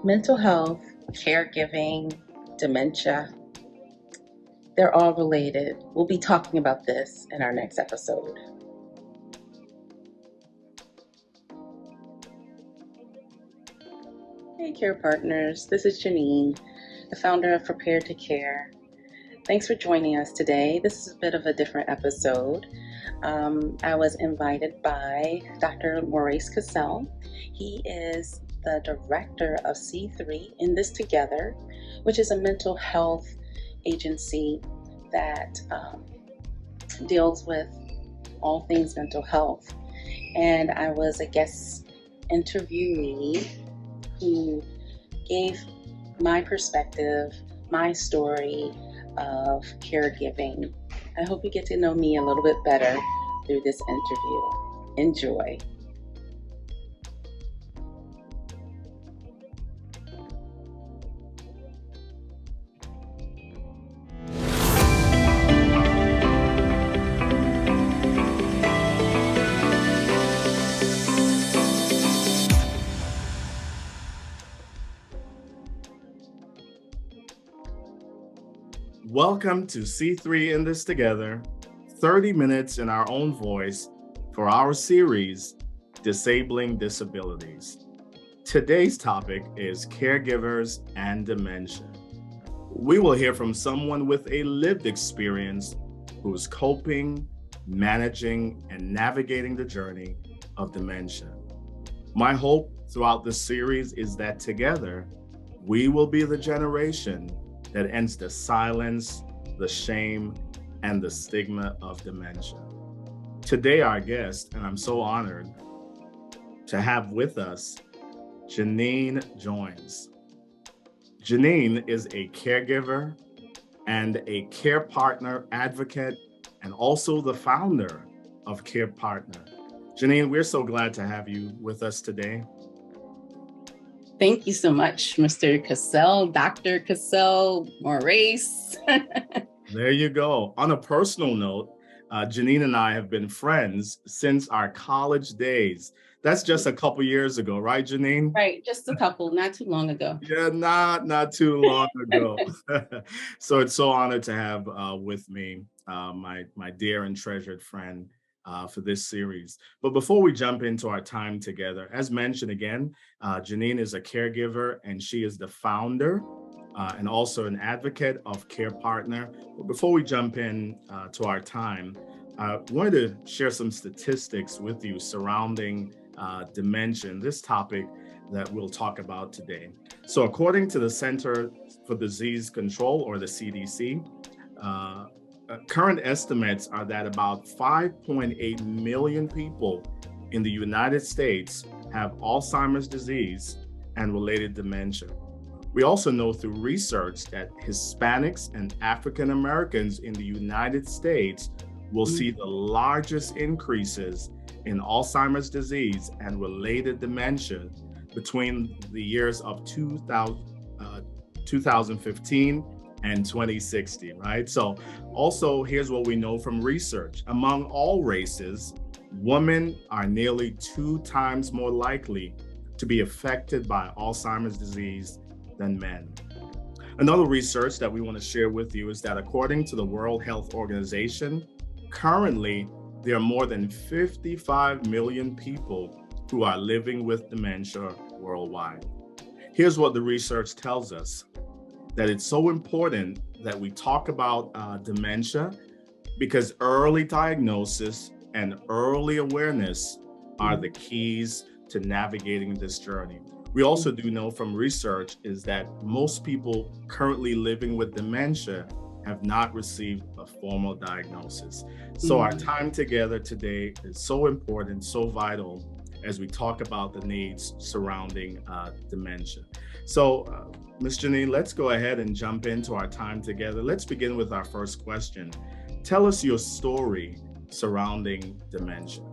Mental health, caregiving, dementia, they're all related. We'll be talking about this in our next episode. Hey, Care Partners. This is Janeen, the founder of Prepare to Care. Thanks for joining us today. This is a bit of a different episode. I was invited by Dr. Morais Cassell. He is the director of C3 in This Together, which is a mental health agency that deals with all things mental health. And I was a guest interviewee who gave my perspective, my story of caregiving. I hope you get to know me a little bit better through this interview. Enjoy. Welcome to C3 in This Together, 30 minutes in our own voice for our series, Disabling Disabilities. Today's topic is caregivers and dementia. We will hear from someone with a lived experience who's coping, managing, and navigating the journey of dementia. My hope throughout this series is that together, we will be the generation that ends the silence, the shame, and the stigma of dementia. Today, our guest, and I'm so honored to have with us, Janeen Joines. Janeen is a caregiver and a CarePartner advocate, and also the founder of CarePartner. Janeen, we're so glad to have you with us today. Thank you so much, Mr. Cassell, Dr. Cassell, Morais. There you go. On a personal note, Janeen and I have been friends since our college days. That's just a couple years ago, right, Janeen? Right, just a couple, not too long ago. Yeah, not too long ago. So it's so honored to have with me my dear and treasured friend for this series. But before we jump into our time together, as mentioned again, Janeen is a caregiver and she is the founder and also an advocate of CarePartner. But before we jump in to our time, I wanted to share some statistics with you surrounding dementia, this topic that we'll talk about today. So according to the Center for Disease Control, or the CDC, current estimates are that about 5.8 million people in the United States have Alzheimer's disease and related dementia. We also know through research that Hispanics and African Americans in the United States will see the largest increases in Alzheimer's disease and related dementia between the years of 2015 and 2060, right? So also here's what we know from research. Among all races, women are nearly 2 times more likely to be affected by Alzheimer's disease than men. Another research that we want to share with you is that according to the World Health Organization, currently there are more than 55 million people who are living with dementia worldwide. Here's what the research tells us: that it's so important that we talk about dementia because early diagnosis and early awareness are the keys to navigating this journey. We also do know from research is that most people currently living with dementia have not received a formal diagnosis. So our time together today is so important, so vital as we talk about the needs surrounding dementia. So Ms. Janeen, let's go ahead and jump into our time together. Let's begin with our first question. Tell us your story surrounding dementia.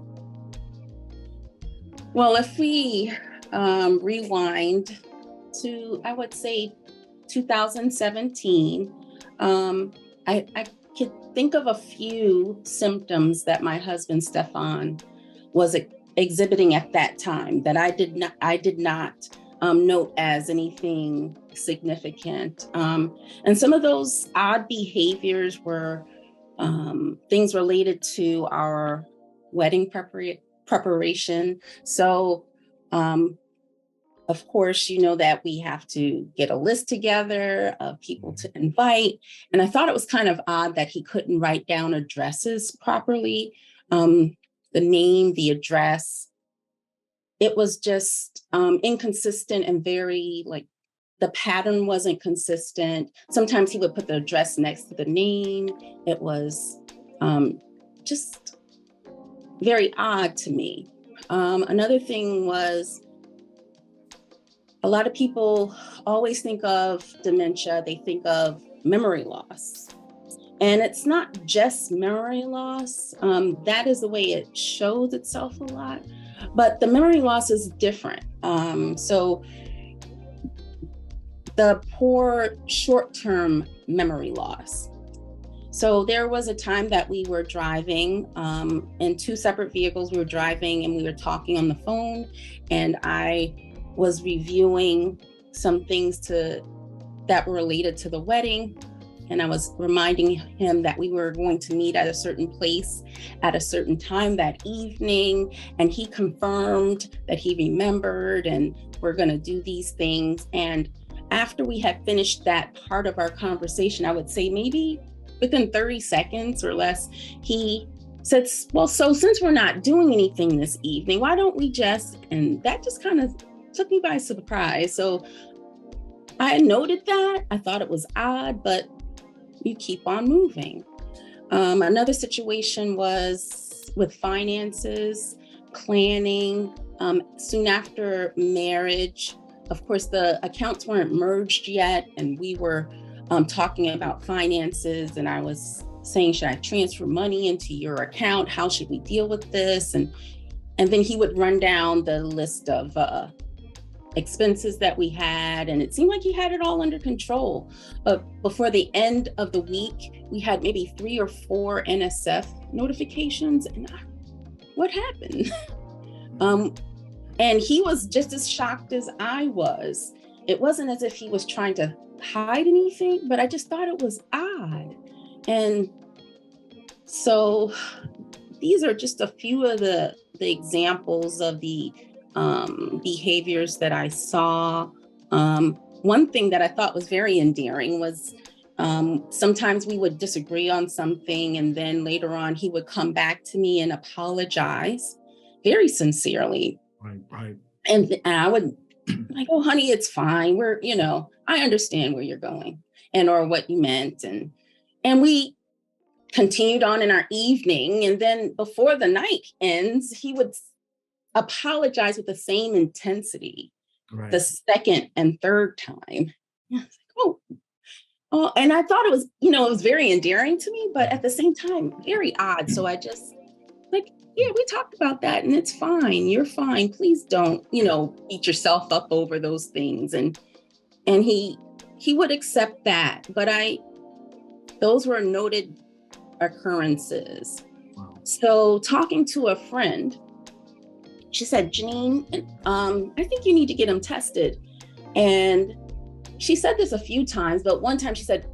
Well, if we rewind to, I would say, 2017, I could think of a few symptoms that my husband, Stefan, was exhibiting at that time that I did not note as anything significant. And some of those odd behaviors were things related to our wedding preparation. So, of course, you know that we have to get a list together of people to invite. And I thought it was kind of odd that he couldn't write down addresses properly. The name, the address, it was just inconsistent and very the pattern wasn't consistent. Sometimes he would put the address next to the name. It was just very odd to me. Another thing was, a lot of people always think of dementia, they think of memory loss. And it's not just memory loss. That is the way it shows itself a lot. But the memory loss is different. So the poor short-term memory loss. So there was a time that we were driving in two separate vehicles. We were driving and we were talking on the phone, and I was reviewing some things that were related to the wedding. And I was reminding him that we were going to meet at a certain place at a certain time that evening. And he confirmed that he remembered and we're going to do these things. And after we had finished that part of our conversation, I would say maybe within 30 seconds or less, he said, well, so since we're not doing anything this evening, why don't we just, and that just kind of took me by surprise. So I noted that. I thought it was odd, but you keep on moving. Another situation was with finances, planning. Soon after marriage, of course, the accounts weren't merged yet, and we were talking about finances, and I was saying, should I transfer money into your account? How should we deal with this? And then he would run down the list of expenses that we had, and it seemed like he had it all under control. But before the end of the week, we had maybe 3 or 4 NSF notifications, and what happened? And he was just as shocked as I was. It wasn't as if he was trying to hide anything, but I just thought it was odd. And so these are just a few of the examples of the behaviors that I saw. One thing that I thought was very endearing was sometimes we would disagree on something, and then later on he would come back to me and apologize very sincerely. Right. And I would like, oh, honey, it's fine. I understand where you're going or what you meant. And we continued on in our evening. And then before the night ends, he would apologize with the same intensity, the second and third time. I was like, oh, and I thought it was, it was very endearing to me, but at the same time, very odd. So I just yeah, we talked about that and it's fine. You're fine. Please don't, beat yourself up over those things. And he would accept that, but those were noted occurrences. Wow. So talking to a friend, she said, Janeen, I think you need to get him tested. And she said this a few times, but one time she said,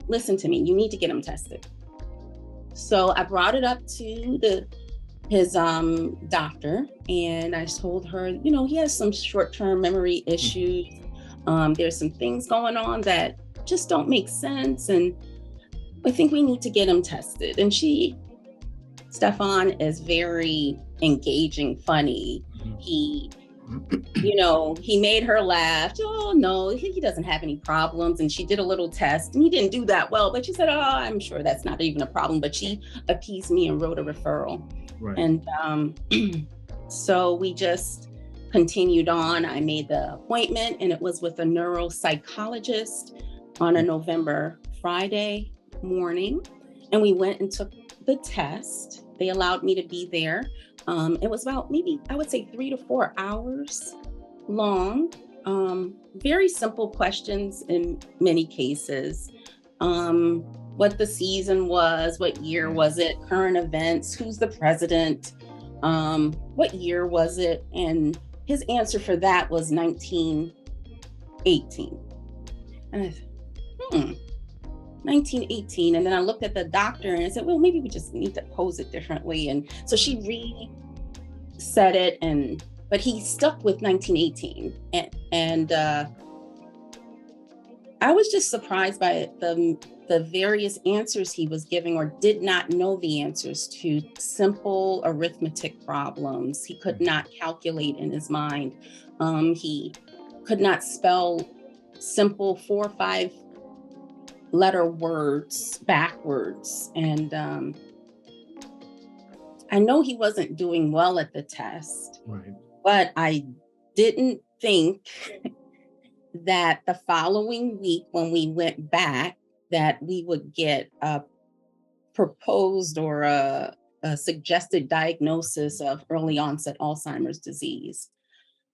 listen to me, you need to get him tested. So I brought it up to his doctor, and I told her, he has some short-term memory issues. There's some things going on that just don't make sense, and I think we need to get him tested. And Stefan is very engaging, funny. He made her laugh. Oh, no, he doesn't have any problems. And she did a little test and he didn't do that well, but she said, oh, I'm sure that's not even a problem. But she appeased me and wrote a referral. Right. And so we just continued on. I made the appointment and it was with a neuropsychologist on a November Friday morning. And we went and took the test. They allowed me to be there. It was about maybe, I would say 3 to 4 hours long. Very simple questions in many cases. What the season was, what year was it, current events, who's the president, what year was it? And his answer for that was 19 1918. And I said, 1918. And then I looked at the doctor and I said, well, maybe we just need to pose it differently. And so she re-said it, but he stuck with 1918. And I was just surprised by the various answers he was giving, or did not know the answers to simple arithmetic problems. He could not calculate in his mind. He could not spell simple 4 or 5 letter words backwards. And I know he wasn't doing well at the test, Right. but I didn't think that the following week when we went back, that we would get a proposed or a suggested diagnosis of early onset Alzheimer's disease.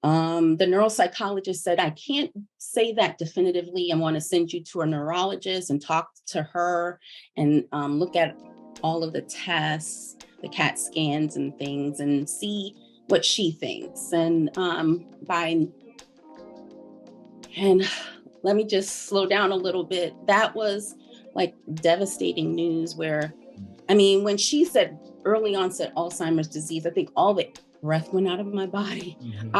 The neuropsychologist said, I can't say that definitively. I want to send you to a neurologist and talk to her and look at all of the tests, the CAT scans and things, and see what she thinks. And let me just slow down a little bit. That was like devastating news where, I mean, when she said early onset Alzheimer's disease, I think all the breath went out of my body. Mm-hmm.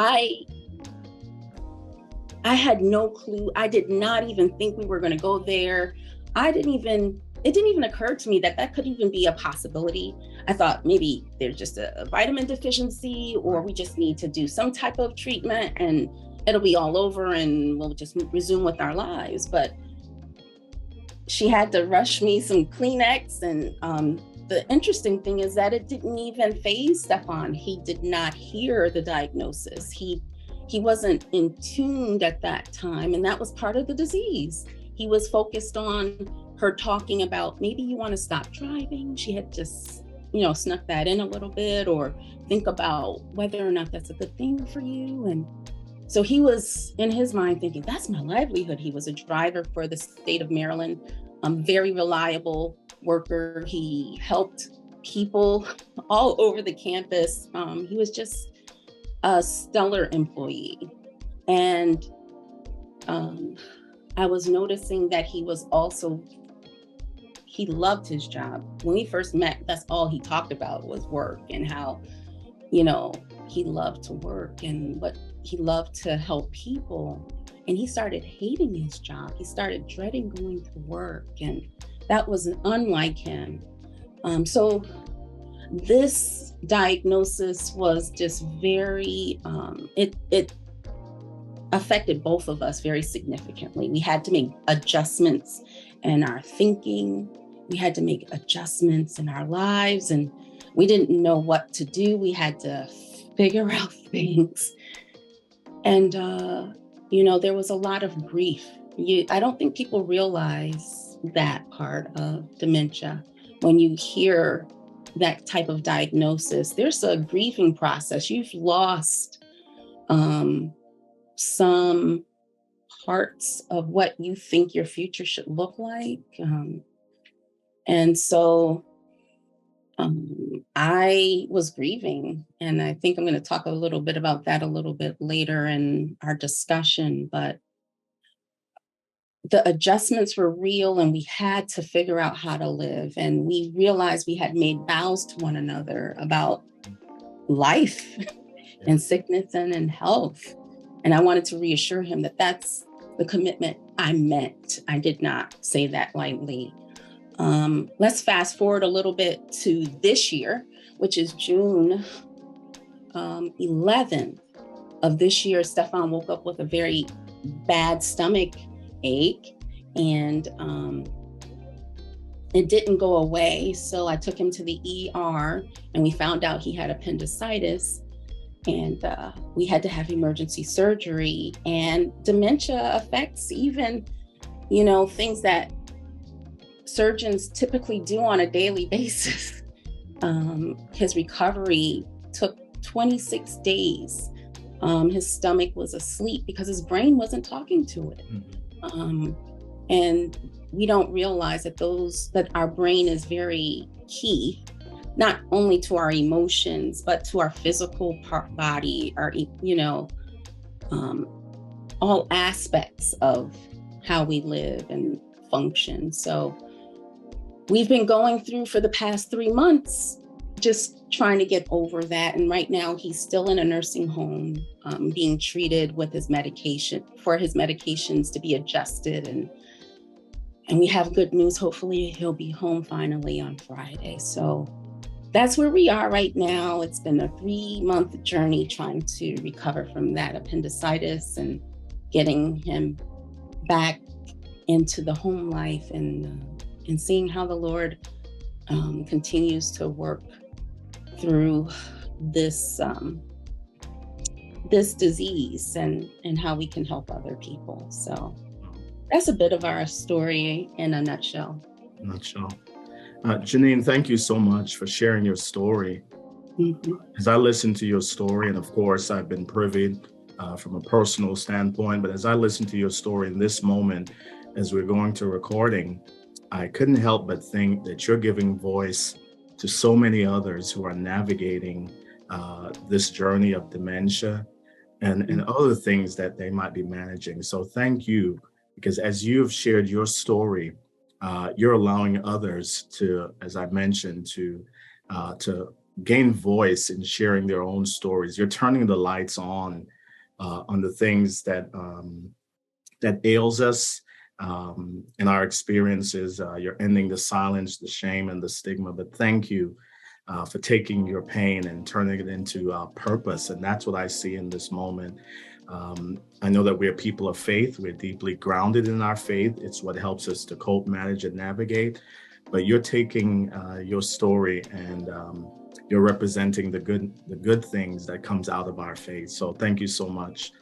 I had no clue. I did not even think we were going to go there. It didn't even occur to me that could even be a possibility. I thought maybe there's just a vitamin deficiency, or we just need to do some type of treatment and it'll be all over and we'll just resume with our lives. But she had to rush me some Kleenex. And the interesting thing is that it didn't even faze Stefan. He did not hear the diagnosis. He wasn't in tuned at that time. And that was part of the disease. He was focused on her talking about, maybe you want to stop driving. She had just, snuck that in a little bit, or think about whether or not that's a good thing for you. And so he was in his mind thinking, that's my livelihood. He was a driver for the state of Maryland, very reliable worker. He helped people all over the campus. He was just a stellar employee. And I was noticing that he loved his job. When we first met, that's all he talked about was work, and how, he loved to work and what he loved to help people. And he started hating his job. He started dreading going to work, and that was unlike him. So this diagnosis was just very, it affected both of us very significantly. We had to make adjustments in our thinking. We had to make adjustments in our lives, and we didn't know what to do. We had to figure out things. And, there was a lot of grief. I don't think people realize that part of dementia. When you hear that type of diagnosis, there's a grieving process. You've lost some parts of what you think your future should look like. And so I was grieving, and I think I'm going to talk a little bit about that a little bit later in our discussion, but the adjustments were real, and we had to figure out how to live. And we realized we had made vows to one another about life and sickness and in health. And I wanted to reassure him that that's the commitment I meant. I did not say that lightly. Let's fast forward a little bit to this year, which is June 11th of this year. Stefan woke up with a very bad stomach ache, and it didn't go away. So I took him to the ER, and we found out he had appendicitis, and we had to have emergency surgery. And dementia affects even, things that surgeons typically do on a daily basis. His recovery took 26 days. His stomach was asleep because his brain wasn't talking to it. And we don't realize that our brain is very key, not only to our emotions, but to our physical body, all aspects of how we live and function. So we've been going through for the past 3 months, just trying to get over that. And right now he's still in a nursing home, being treated with his medications to be adjusted. And we have good news. Hopefully he'll be home finally on Friday. So that's where we are right now. It's been a 3-month journey trying to recover from that appendicitis and getting him back into the home life and seeing how the Lord continues to work through this this disease and how we can help other people. So that's a bit of our story in a nutshell. Janeen, thank you so much for sharing your story. Mm-hmm. As I listen to your story, and of course I've been privy from a personal standpoint, but as I listen to your story in this moment, as we're going to recording, I couldn't help but think that you're giving voice to so many others who are navigating this journey of dementia and other things that they might be managing. So thank you, because as you've shared your story, you're allowing others to, as I mentioned, to gain voice in sharing their own stories. You're turning the lights on the things that ails us in our experiences. You're ending the silence, the shame, and the stigma. But thank you for taking your pain and turning it into purpose. And that's what I see in this moment. I know that we're people of faith. We're deeply grounded in our faith. It's what helps us to cope, manage, and navigate. But you're taking your story and you're representing the good things that comes out of our faith. So thank you so much.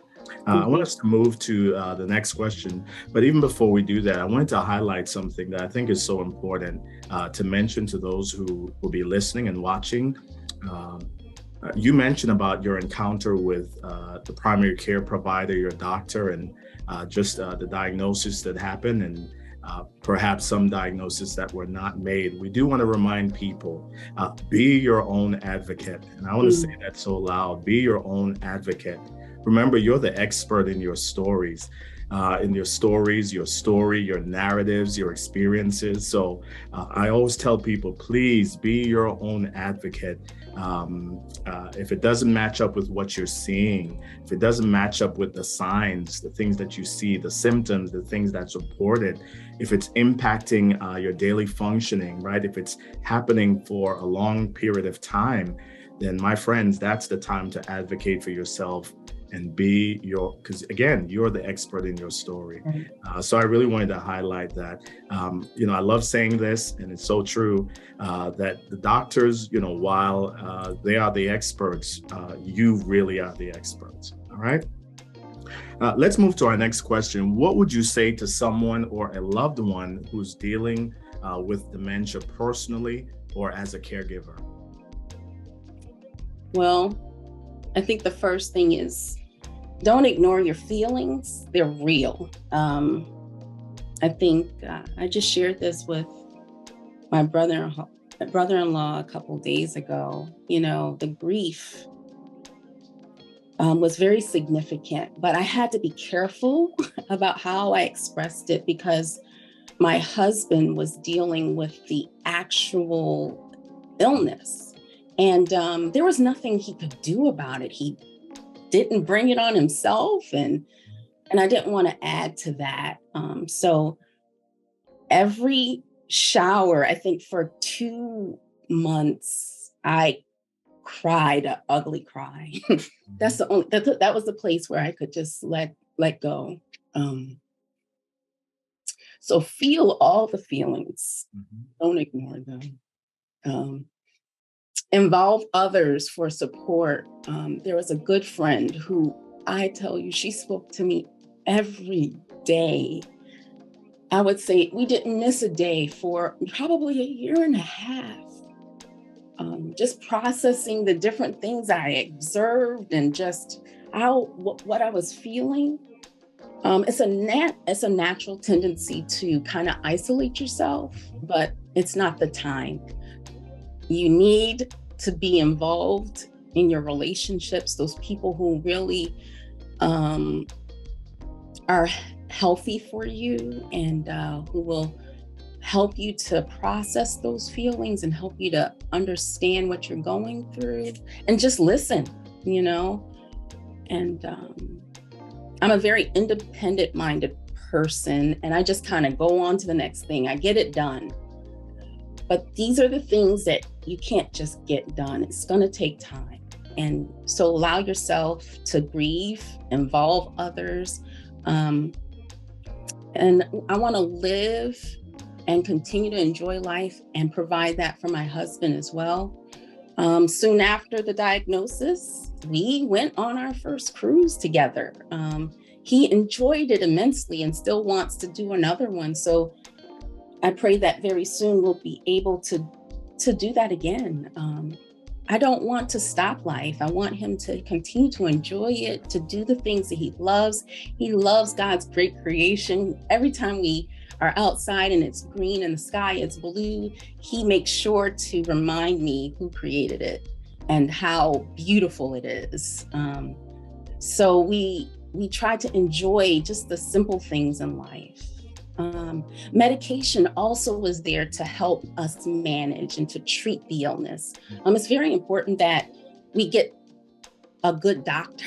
I want us to move to the next question. But even before we do that, I wanted to highlight something that I think is so important to mention to those who will be listening and watching. You mentioned about your encounter with the primary care provider, your doctor, and just the diagnosis that happened and perhaps some diagnoses that were not made. We do want to remind people, be your own advocate. And I want to say that so loud, be your own advocate. Remember, you're the expert in your stories. Your story, your narratives, your experiences. So I always tell people, please be your own advocate. If it doesn't match up with what you're seeing, if it doesn't match up with the signs, the things that you see, the symptoms, the things that's reported, if it's impacting your daily functioning, right? If it's happening for a long period of time, then my friends, that's the time to advocate for yourself and because again, you're the expert in your story. So I really wanted to highlight that. I love saying this, and it's so true, that the doctors, while they are the experts, you really are the experts, all right? Let's move to our next question. What would you say to someone or a loved one who's dealing with dementia personally or as a caregiver? Well, I think the first thing is, don't ignore your feelings. They're real. I think I just shared this with my brother-in-law a couple days ago. The grief was very significant, but I had to be careful about how I expressed it because my husband was dealing with the actual illness, and there was nothing he could do about it. He didn't bring it on himself, and I didn't want to add to that. So every shower, I think for 2 months, I cried an ugly cry. That's that was the place where I could just let go. So feel all the feelings. Don't ignore them. Involve others for support. There was a good friend who, I tell you, she spoke to me every day. I would say we didn't miss a day for probably 1.5 years. Just processing the different things I observed and just what I was feeling. It's a natural tendency to kind of isolate yourself, but it's not the time. You need to be involved in your relationships, those people who really are healthy for you and who will help you to process those feelings and help you to understand what you're going through and just listen, you know. And I'm a very independent minded person, and I just kind of go on to the next thing. I get it done. But these are the things that you can't just get done. It's going to take time. And so allow yourself to grieve, involve others. And I want to live and continue to enjoy life and provide that for my husband as well. Soon after the diagnosis, we went on our first cruise together. He enjoyed it immensely and still wants to do another one. So I pray that very soon we'll be able to do that again. I don't want to stop life. I want him to continue to enjoy it, to do the things that he loves. He loves God's great creation. Every time we are outside and it's green and the sky is blue, he makes sure to remind me who created it and how beautiful it is. So we try to enjoy just the simple things in life. Medication also was there to help us manage and to treat the illness. It's very important that we get a good doctor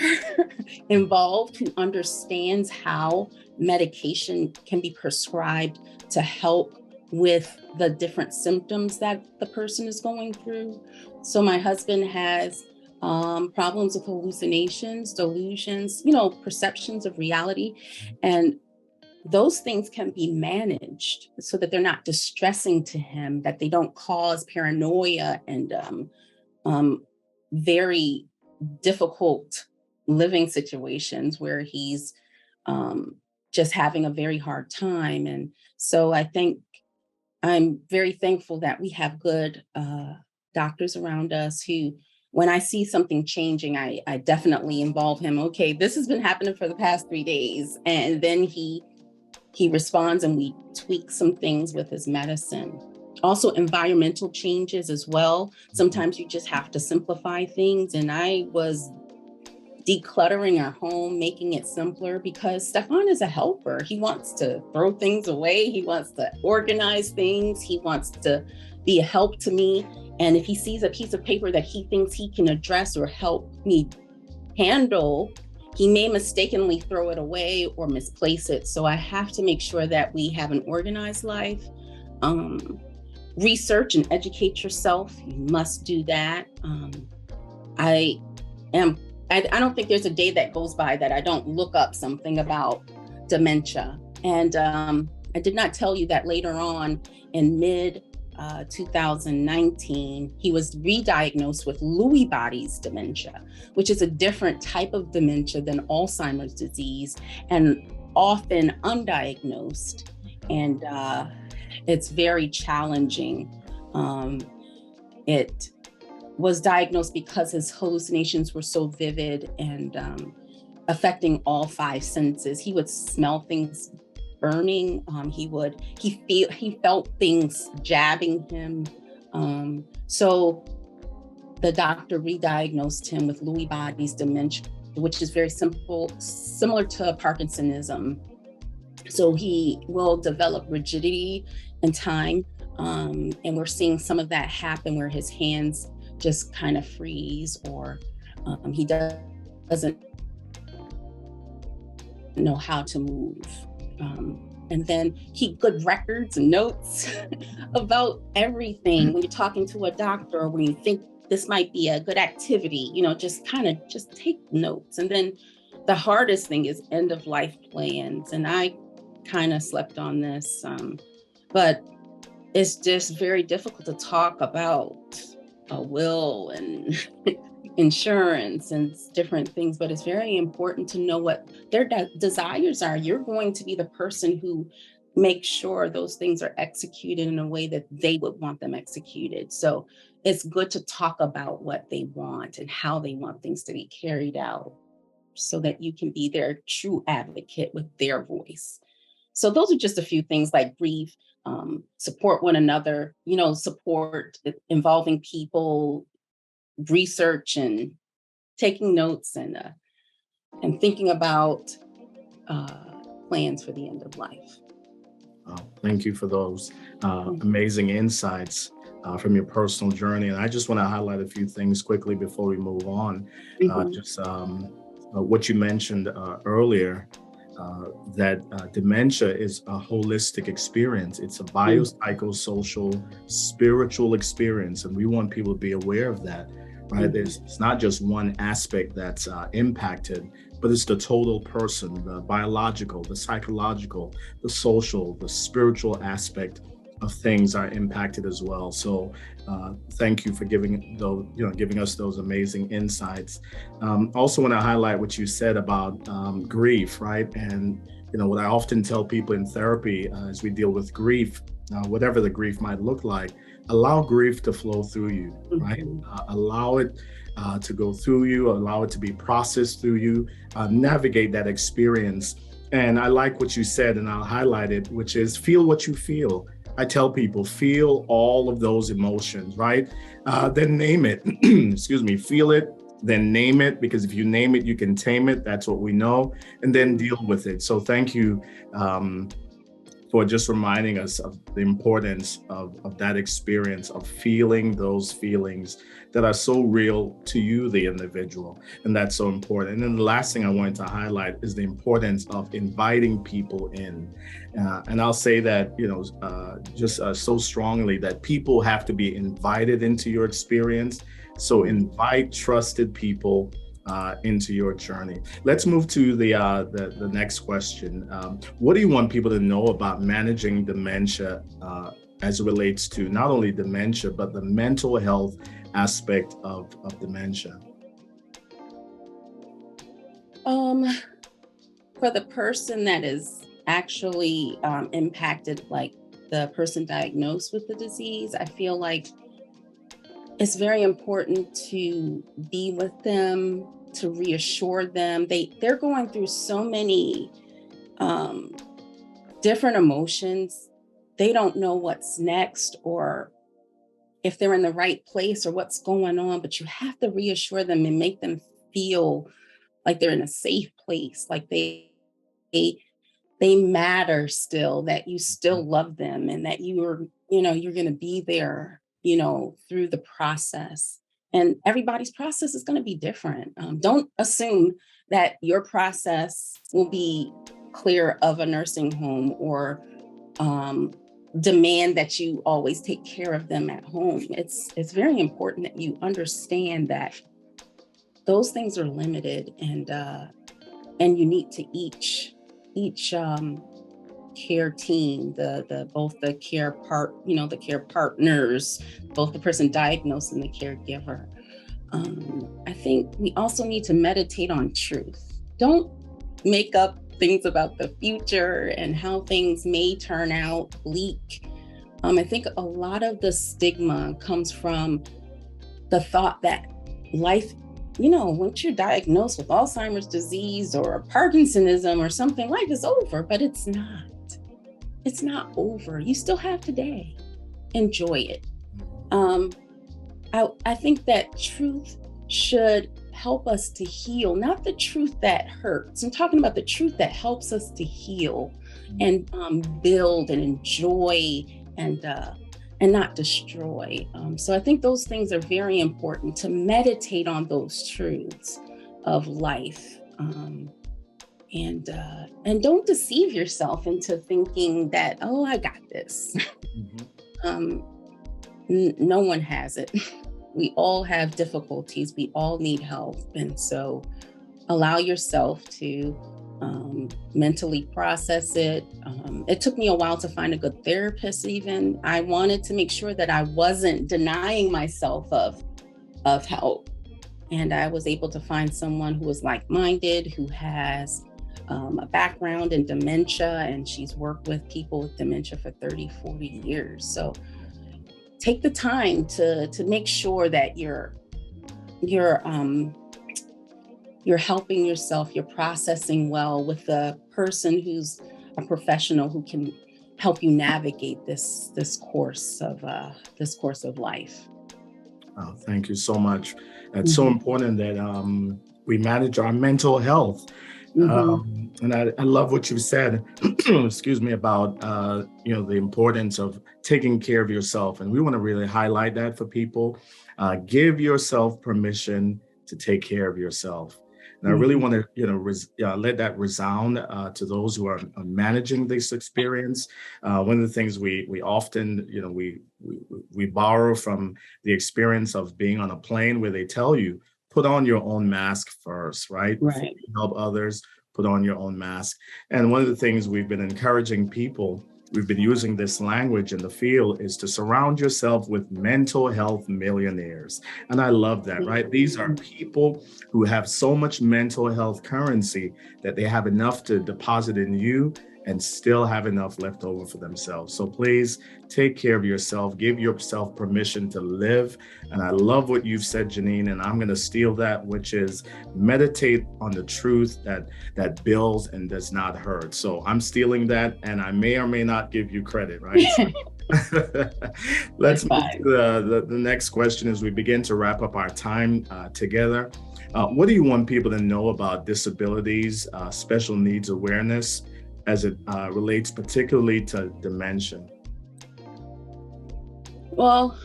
involved who understands how medication can be prescribed to help with the different symptoms that the person is going through. So my husband has problems with hallucinations, delusions, perceptions of reality. And those things can be managed so that they're not distressing to him, that they don't cause paranoia and very difficult living situations where he's just having a very hard time. And so I'm very thankful that we have good doctors around us who, when I see something changing, I definitely involve him. Okay, this has been happening for the past 3 days. And then he responds and we tweak some things with his medicine. Also, environmental changes as well. Sometimes you just have to simplify things. And I was decluttering our home, making it simpler because Stefan is a helper. He wants to throw things away. He wants to organize things. He wants to be a help to me. And if he sees a piece of paper that he thinks he can address or help me handle, he may mistakenly throw it away or misplace it. So I have to make sure that we have an organized life. Research and educate yourself. You must do that. I don't think there's a day that goes by that I don't look up something about dementia. And I did not tell you that later on in mid 2019, he was re-diagnosed with Lewy bodies dementia, which is a different type of dementia than Alzheimer's disease and often undiagnosed. And it's very challenging. It was diagnosed because his hallucinations were so vivid and affecting all 5 senses. He would smell things burning. He felt things jabbing him. So the doctor re-diagnosed him with Lewy bodies dementia, which is very similar to Parkinsonism. So he will develop rigidity in time. And we're seeing some of that happen where his hands just kind of freeze, or he doesn't know how to move. And then keep good records and notes about everything. When you're talking to a doctor or when you think this might be a good activity, just take notes. And then the hardest thing is end of life plans. And I kind of slept on this, but it's just very difficult to talk about a will and insurance and different things, but it's very important to know what their desires are. You're going to be the person who makes sure those things are executed in a way that they would want them executed. So it's good to talk about what they want and how they want things to be carried out so that you can be their true advocate with their voice. So those are just a few things like grieve, support one another, support involving people, research and taking notes and thinking about plans for the end of life. Thank you for those amazing insights from your personal journey. And I just want to highlight a few things quickly before we move on. Just what you mentioned earlier, that dementia is a holistic experience. It's a biopsychosocial, spiritual experience. And we want people to be aware of that, right? It's not just one aspect that's impacted, but it's the total person, the biological, the psychological, the social, the spiritual aspect of things are impacted as well. So thank you for giving us those amazing insights. Also want to highlight what you said about grief, right? And what I often tell people in therapy as we deal with grief, whatever the grief might look like, allow grief to flow through you, right? Allow it to go through you, allow it to be processed through you, navigate that experience. And I like what you said, and I'll highlight it, which is feel what you feel. I tell people, feel all of those emotions, right? Then name it, excuse me, feel it, then name it, because if you name it, you can tame it. That's what we know, and then deal with it. So thank you for just reminding us of the importance of that experience of feeling those feelings that are so real to you, the individual. And that's so important. And then the last thing I wanted to highlight is the importance of inviting people in. And I'll say that, so strongly that people have to be invited into your experience. So invite trusted people into your journey. Let's move to the next question. What do you want people to know about managing dementia as it relates to not only dementia, but the mental health aspect of dementia? For the person that is actually impacted, like the person diagnosed with the disease, I feel like it's very important to be with them, to reassure them. They're going through so many different emotions. They don't know what's next or if they're in the right place or what's going on, but you have to reassure them and make them feel like they're in a safe place, like they matter still, that you still love them, and that you're going to be there, through the process. And everybody's process is going to be different. Don't assume that your process will be clear of a nursing home or demand that you always take care of them at home. It's very important that you understand that those things are limited and unique to each care team, both the the care partners, both the person diagnosed and the caregiver. I think we also need to meditate on truth. Don't make up things about the future and how things may turn out bleak. I think a lot of the stigma comes from the thought that life, once you're diagnosed with Alzheimer's disease or Parkinsonism or something, life is over, but it's not. It's not over. You still have today. Enjoy it. I think that truth should help us to heal, not the truth that hurts. I'm talking about the truth that helps us to heal and build and enjoy and not destroy. So I think those things are very important, to meditate on those truths of life. And don't deceive yourself into thinking that, oh, I got this. No one has it. We all have difficulties. We all need help. And so allow yourself to mentally process it. It took me a while to find a good therapist even. I wanted to make sure that I wasn't denying myself of help. And I was able to find someone who was like-minded, who has a background in dementia, and she's worked with people with dementia for 30, 40 years. So take the time to make sure that you're helping yourself, you're processing well with a person who's a professional who can help you navigate this course of life. Oh, thank you so much. It's so important that we manage our mental health. And I love what you said, excuse me, about, the importance of taking care of yourself. And we want to really highlight that for people. Give yourself permission to take care of yourself. And I really want to, let that resound to those who are managing this experience. One of the things we often, we borrow from the experience of being on a plane, where they tell you, put on your own mask first, right? Before you help others, put on your own mask. And one of the things we've been encouraging people, we've been using this language in the field, is to surround yourself with mental health millionaires. And I love that, right? These are people who have so much mental health currency that they have enough to deposit in you and still have enough left over for themselves. So please take care of yourself, give yourself permission to live. And I love what you've said, Janeen, and I'm going to steal that, which is meditate on the truth that builds and does not hurt. So I'm stealing that, and I may or may not give you credit, right? Let's move to the next question as we begin to wrap up our time together. What do you want people to know about disabilities, special needs awareness, as it relates particularly to dementia? Well,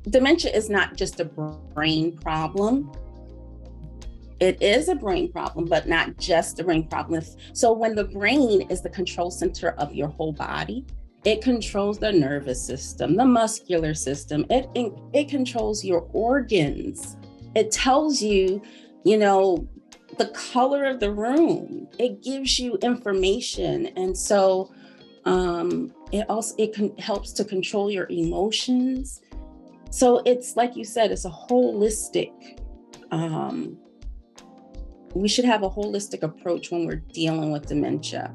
dementia is not just a brain problem. It is a brain problem, but not just a brain problem. So when the brain is the control center of your whole body, it controls the nervous system, the muscular system. It controls your organs. It tells you, the color of the room. It gives you information. And so it helps to control your emotions. So it's like you said, it's a holistic, we should have a holistic approach when we're dealing with dementia.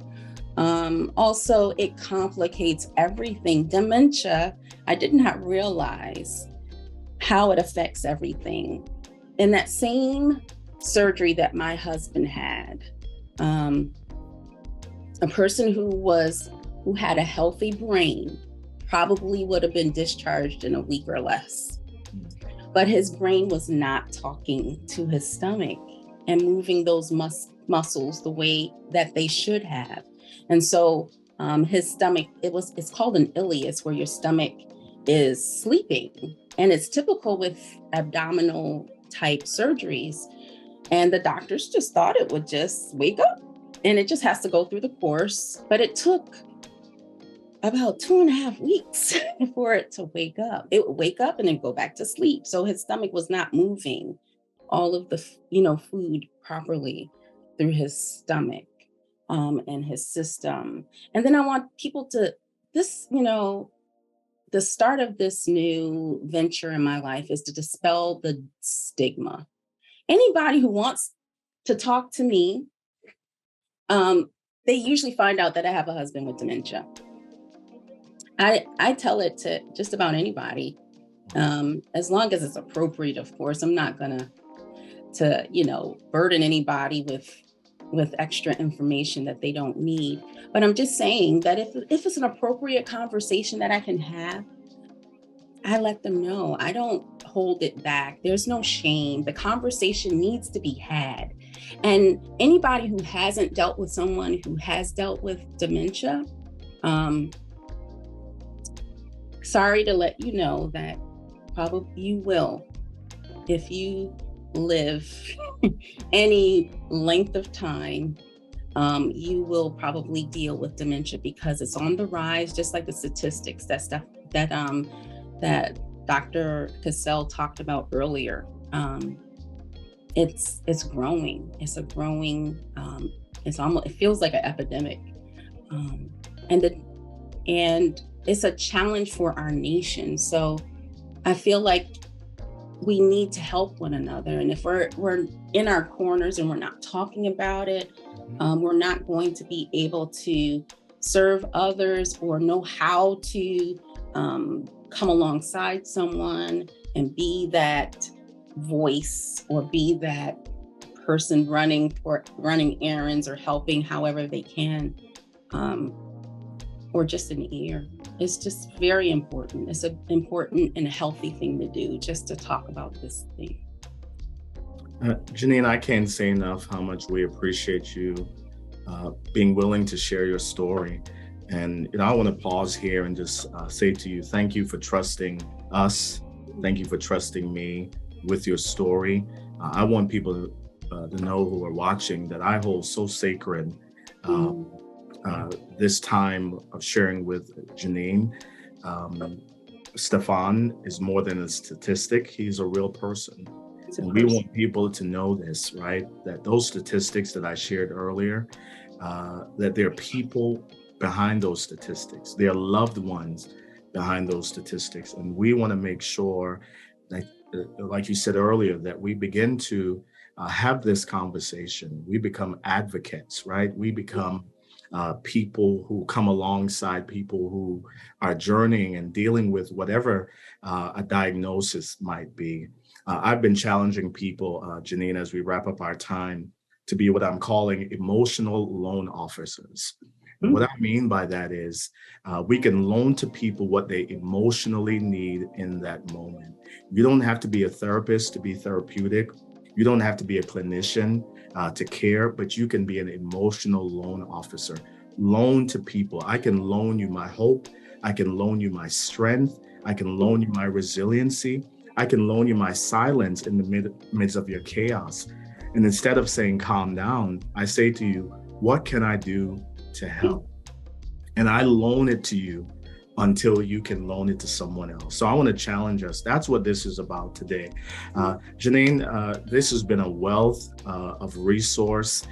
Also, it complicates everything. Dementia, I did not realize how it affects everything. In that same surgery that my husband had, a person who had a healthy brain probably would have been discharged in a week or less. But his brain was not talking to his stomach and moving those muscles the way that they should have. And so his stomach, it's called an ileus, where your stomach is sleeping. And it's typical with abdominal type surgeries. And the doctors just thought it would just wake up, and it just has to go through the course. But it took about 2.5 weeks for it to wake up. It would wake up and then go back to sleep. So his stomach was not moving all of the, food properly through his stomach and his system. And then I want people to, the start of this new venture in my life is to dispel the stigma. Anybody who wants to talk to me, they usually find out that I have a husband with dementia. I tell it to just about anybody, as long as it's appropriate, of course. I'm not gonna burden anybody with extra information that they don't need. But I'm just saying that if it's an appropriate conversation that I can have, I let them know. I don't hold it back. There's no shame. The conversation needs to be had. And anybody who hasn't dealt with someone who has dealt with dementia, sorry to let you know that probably you will. If you live any length of time, you will probably deal with dementia, because it's on the rise, just like the statistics, that stuff that Dr. Cassell talked about earlier. It's growing. It's a growing. It feels like an epidemic, and it's a challenge for our nation. So I feel like we need to help one another. And if we're in our corners and we're not talking about it, we're not going to be able to serve others or know how to come alongside someone and be that voice, or be that person running errands or helping however they can, or just an ear. It's just very important. It's an important and a healthy thing to do, just to talk about this thing. Janeen, I can't say enough how much we appreciate you being willing to share your story. And I want to pause here and just say to you, thank you for trusting us. Thank you for trusting me with your story. I want people to know who are watching that I hold so sacred this time of sharing with Janeen. Stefan is more than a statistic, he's a real person. And we want people to know this, right? That those statistics that I shared earlier, that there are people behind those statistics. There are loved ones behind those statistics. And we want to make sure that, like you said earlier, that we begin to have this conversation. We become advocates, right? We become people who come alongside people who are journeying and dealing with whatever a diagnosis might be. I've been challenging people, Janine, as we wrap up our time, to be what I'm calling emotional loan officers. And what I mean by that is we can loan to people what they emotionally need in that moment. You don't have to be a therapist to be therapeutic. You don't have to be a clinician to care, but you can be an emotional loan officer. Loan to people. I can loan you my hope. I can loan you my strength. I can loan you my resiliency. I can loan you my silence in the midst of your chaos. And instead of saying, calm down, I say to you, what can I do to help? And I loan it to you until you can loan it to someone else. So I want to challenge us. That's what this is about today. Janeen, this has been a wealth of resource.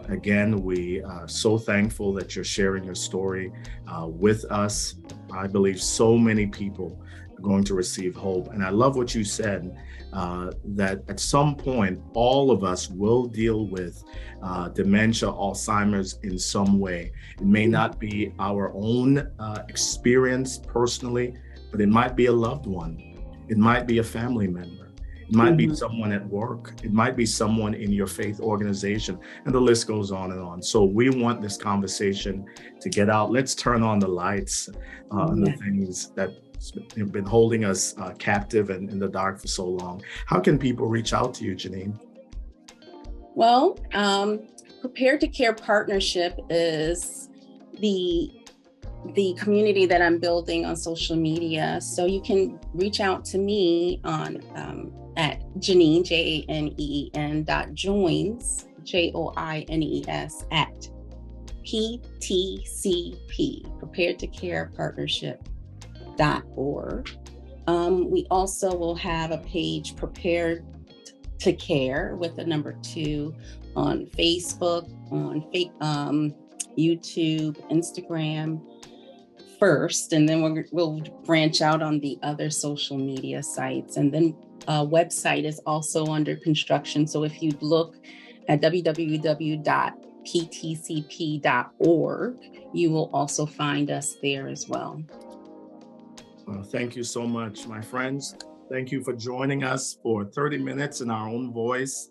Again, we are so thankful that you're sharing your story with us. I believe so many people are going to receive hope. And I love what you said, that at some point, all of us will deal with dementia, Alzheimer's in some way. It may not be our own experience personally, but it might be a loved one. It might be a family member. It might be someone at work. It might be someone in your faith organization, and the list goes on and on. So we want this conversation to get out. Let's turn on the lights on the things that have been holding us captive and in the dark for so long. How can people reach out to you, Janeen? Well, Prepared to Care Partnership is the community that I'm building on social media. So you can reach out to me on at Janeen, Janeen.Joines, Joines at PTCP, Prepared to Care Partnership.org. We also will have a page, Prepared to Care, with the number 2 on Facebook, on YouTube, Instagram first, and then we'll branch out on the other social media sites. And then website is also under construction. So if you look at www.ptcp.org, you will also find us there as well. Well, thank you so much, my friends. Thank you for joining us for 30 minutes in our own voice.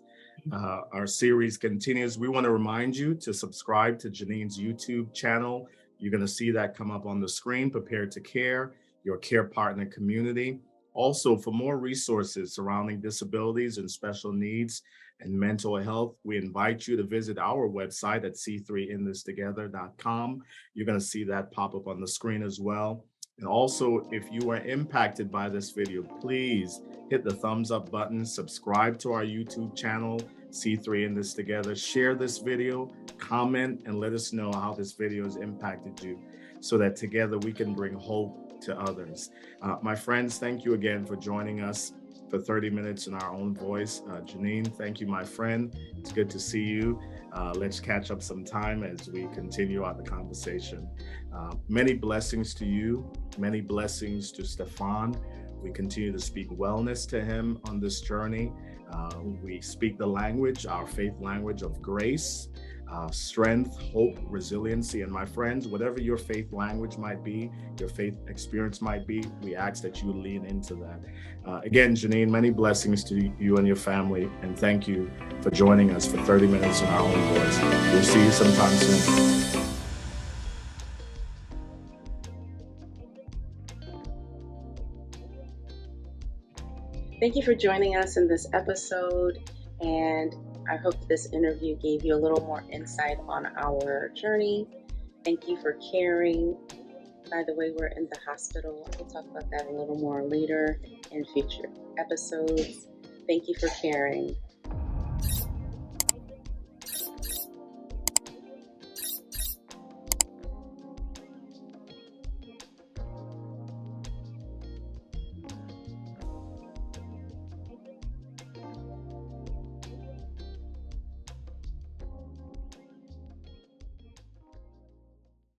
Our series continues. We want to remind you to subscribe to Janeen's YouTube channel. You're going to see that come up on the screen, Prepared to Care, your care partner community. Also, for more resources surrounding disabilities and special needs and mental health, we invite you to visit our website at c3inthistogether.com. You're going to see that pop up on the screen as well. And also, if you are impacted by this video, please hit the thumbs up button, subscribe to our YouTube channel, C3 in This Together, share this video, comment, and let us know how this video has impacted you so that together we can bring hope to others. My friends, thank you again for joining us for 30 minutes in our own voice. Janeen, thank you, my friend. It's good to see you. Let's catch up sometime as we continue on the conversation. Many blessings to you. Many blessings to Stefan. We continue to speak wellness to him on this journey. We speak the language, our faith language of grace, strength, hope, resiliency. And my friends, whatever your faith language might be, your faith experience might be, we ask that you lean into that. Again, Janeen, many blessings to you and your family. And thank you for joining us for 30 minutes in our own voice. We'll see you sometime soon. Thank you for joining us in this episode. And I hope this interview gave you a little more insight on our journey. Thank you for caring. By the way, we're in the hospital. We'll talk about that a little more later in future episodes. Thank you for caring.